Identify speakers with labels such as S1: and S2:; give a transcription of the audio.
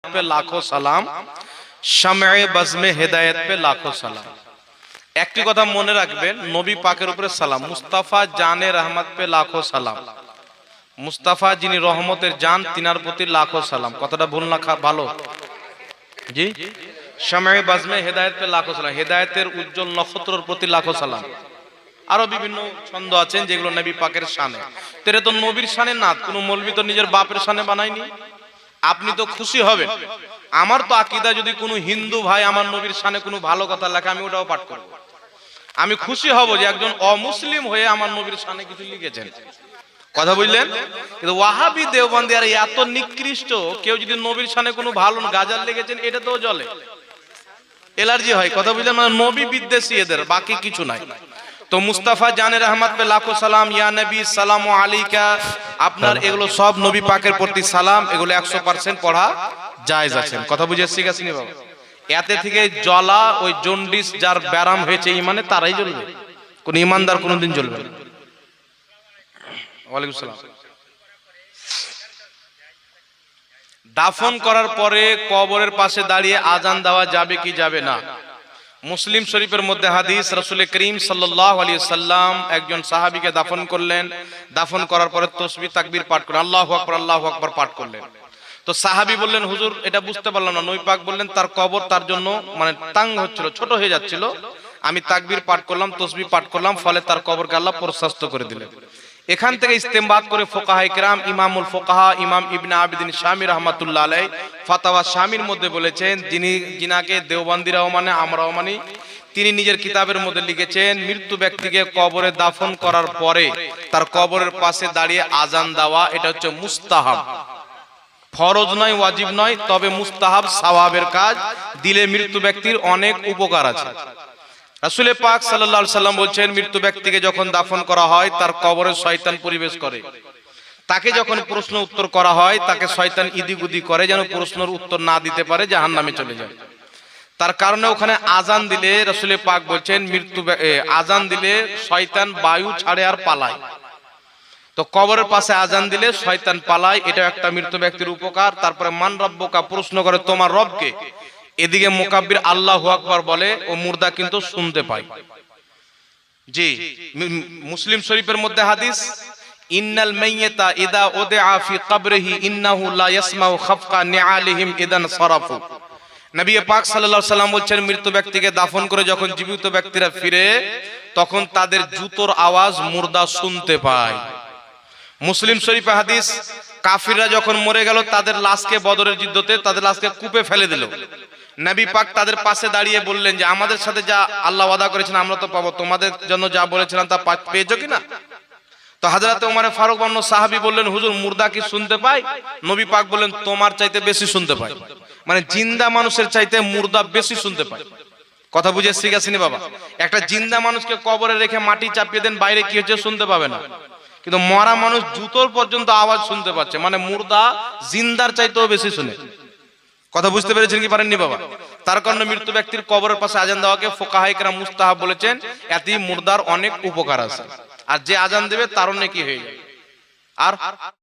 S1: पे लाखों সালাম, শামে বজমে হেদায়েত पे लाखों সালাম। একটি কথা মনে রাখবেন, নবী পাকের উপরে সালাম, মুস্তাফা জানে রহমত पे लाखों সালাম, মুস্তাফা যিনি রহমতের জান তিনার প্রতি লাখো সালাম। কথাটা ভুল না ভালো জি। শামে বজমে হেদায়েত पे लाखों সালাম, হেদায়েতের উজ্জ্বল নক্ষত্রের প্রতি লাখো সালাম। আরো বিভিন্ন ছন্দ আছেন যেগুলো নবী পাকের শানে। তেরে তো নবীর শানে না, কোনো মৌলবি তো নিজের বাপের শানে বানায়নি। আপনি তো খুশি হবেন, আমার তো আকীদা যদি কোনো হিন্দু ভাই আমার নবীর শানে কোনো ভালো কথা লেখে আমি ওটাও পাঠ করব। আমি খুশি হব যে একজন অমুসলিম হয়ে আমার নবীর শানে কিছু লিখেছেন। কথা বুঝলেন? কিন্তু ওয়াহাবি দেওবন্দি আর এত নিকৃষ্ট কেউ যদি নবীর শানে কোনো ভালো গাজাল লিখেছেন এটা তো জ্বলে, এলার্জি হয়। কথা বুঝলেন? মানে নবী বিদ্বেষী এদের, বাকি কিছু নাই। তো মুস্তাফা জানে রহমত पे लाखों সালাম, ইয়া নবী সালামু আলাইকা, আপনার এগুলো সব নবী পাকের প্রতি সালাম, এগুলো 100% পড়া জায়েজ আছে। কথা বুঝে এসে গেছেন বাবা? এতে থেকে জ্বলা ওই জন্ডিস যার ব্যারাম হয়েছে ইমানে তারাই জ্বলবে, কোন ইমানদার কোনদিন জ্বলবে না। ওয়ালাইকুম সালাম। দাফন করার পরে কবরের পাশে দাঁড়িয়ে আজান দেওয়া যাবে কি যাবে না? মুসলিম শরীফের মধ্যে হাদিস, রাসূল করিম সাল্লাল্লাহু আলাইহি সাল্লাম একজন সাহাবীকে দাফন করলেন, দাফন করার পরে তাসবিহ তাকবীর পাঠ করলেন, আল্লাহু আকবার পাঠ করলেন। তো সাহাবী বললেন, হুজুর এটা বুঝতে পারলাম না। নবী পাক বললেন তার কবর তার জন্য মানে তাং হচ্ছিল, ছোট হয়ে যাচ্ছিল, আমি তাকবীর পাঠ করলাম, তাসবিহ পাঠ করলাম, ফলে তার কবরকে আল্লাহ প্রশস্ত করে দিলেন। এখান থেকে ইস্তেমবাদ করে ফুকাহায়ে কেরাম, ইমামুল ফুকাহা ইমাম ইবনে আবিদিন শামী রাহমাতুল্লাহ আলাইহি ফাতাওয়া শামীর মধ্যে বলেছেন, যিনাকে দেওবন্দিরাও মানে আমরাও মানি, তিনি নিজের কিতাবের মধ্যে লিখেছেন, মৃত্যু ব্যক্তিকে কবরে দাফন করার পরে তার কবরের পাশে দাঁড়িয়ে আজান দেওয়া এটা হচ্ছে মুস্তাহাব, ফরজ নয়, ওয়াজিব নয়, তবে মুস্তাহাব সওয়াবের কাজ, দিলে মৃত্যু ব্যক্তির অনেক উপকার আছে। রাসূল পাক সাল্লাল্লাহু আলাইহি সাল্লাম বলছেন, মৃত্যু ব্যক্তিকে যখন দাফন করা হয় তার কবরে শয়তান প্রবেশ করে, তাকে যখন প্রশ্ন উত্তর করা হয় তাকে শয়তান ইদিগুদি করে যেন প্রশ্নের উত্তর না দিতে পারে, জাহান্নামে চলে যায়। তার কারণে ওখানে আজান দিলে রাসূল পাক বলছেন আজান দিলে শয়তান বায়ু ছাড়ে আর পালায়। তো কবরের পাশে আজান দিলে শয়তান পালায়, এটা একটা মৃত্যু ব্যক্তির উপকার। তারপরে মান রব্বুকা, প্রশ্ন করে তোমার রবকে, এদিকে মুকাব্বির আল্লাহু আকবার বলে, ও মুর্দা কিন্তু শুনতে পায়। জি, মুসলিম শরীফের মধ্যে হাদিস, ইন্নাল মাইয়িতা ইদা উদিআ ফি কবরিহি ইন্নাহু লা ইয়াসমাউ খাফকা নিআলিহিম ইদান সারাফু। নবী পাক সাল্লাল্লাহু আলাইহি সাল্লাম বলেন, মৃত্যু ব্যক্তিকে দাফন করে যখন জীবিত ব্যক্তিরা ফিরে তখন তাদের জুতোর আওয়াজ মুর্দা শুনতে পায়। মুসলিম শরীফে হাদিস, কাফিররা যখন মরে গেল তাদের লাশকে বদরের যুদ্ধতে তাদের লাশকে কূপে ফেলে দিল, নবী পাক তাদের পাশে দাঁড়িয়ে বললেন যে আমাদের সাথে যা আল্লাহ ওয়াদা করেছেন আমরা তো পাবো, তোমাদের জন্য যা বলেছিলাম তা পেয়েছো কিনা? তো হযরত ওমর ফারুক অন্য সাহাবী বললেন, হুজুর মুর্দা কি শুনতে পায়? নবী পাক বললেন, তোমার চাইতে বেশি শুনতে পায়। মানে জিন্দা মানুষের চাইতে মুর্দা বেশি শুনতে পায়। কথা বুঝে শিখেছিনি বাবা? একটা জিন্দা মানুষকে কবরে রেখে মাটি চাপিয়ে দেন, বাইরে কি হচ্ছে শুনতে পাবে না, কিন্তু মরা মানুষ জুতোর পর্যন্ত আওয়াজ শুনতে পাচ্ছে, মানে মুর্দা জিন্দার চাইতেও বেশি শুনে। কথা বুঝতে পেরেছেন কি পারেননি বাবা? তার কারণে মৃত্যু ব্যক্তির কবরের পাশে আজান দেওয়াকে ফুকাহায়ে কেরাম মুস্তাহাব বলেছেন, এতে মুর্দার অনেক উপকার আছে, আর যে আজান দেবে তারও নেকি হয়ে যাবে। আর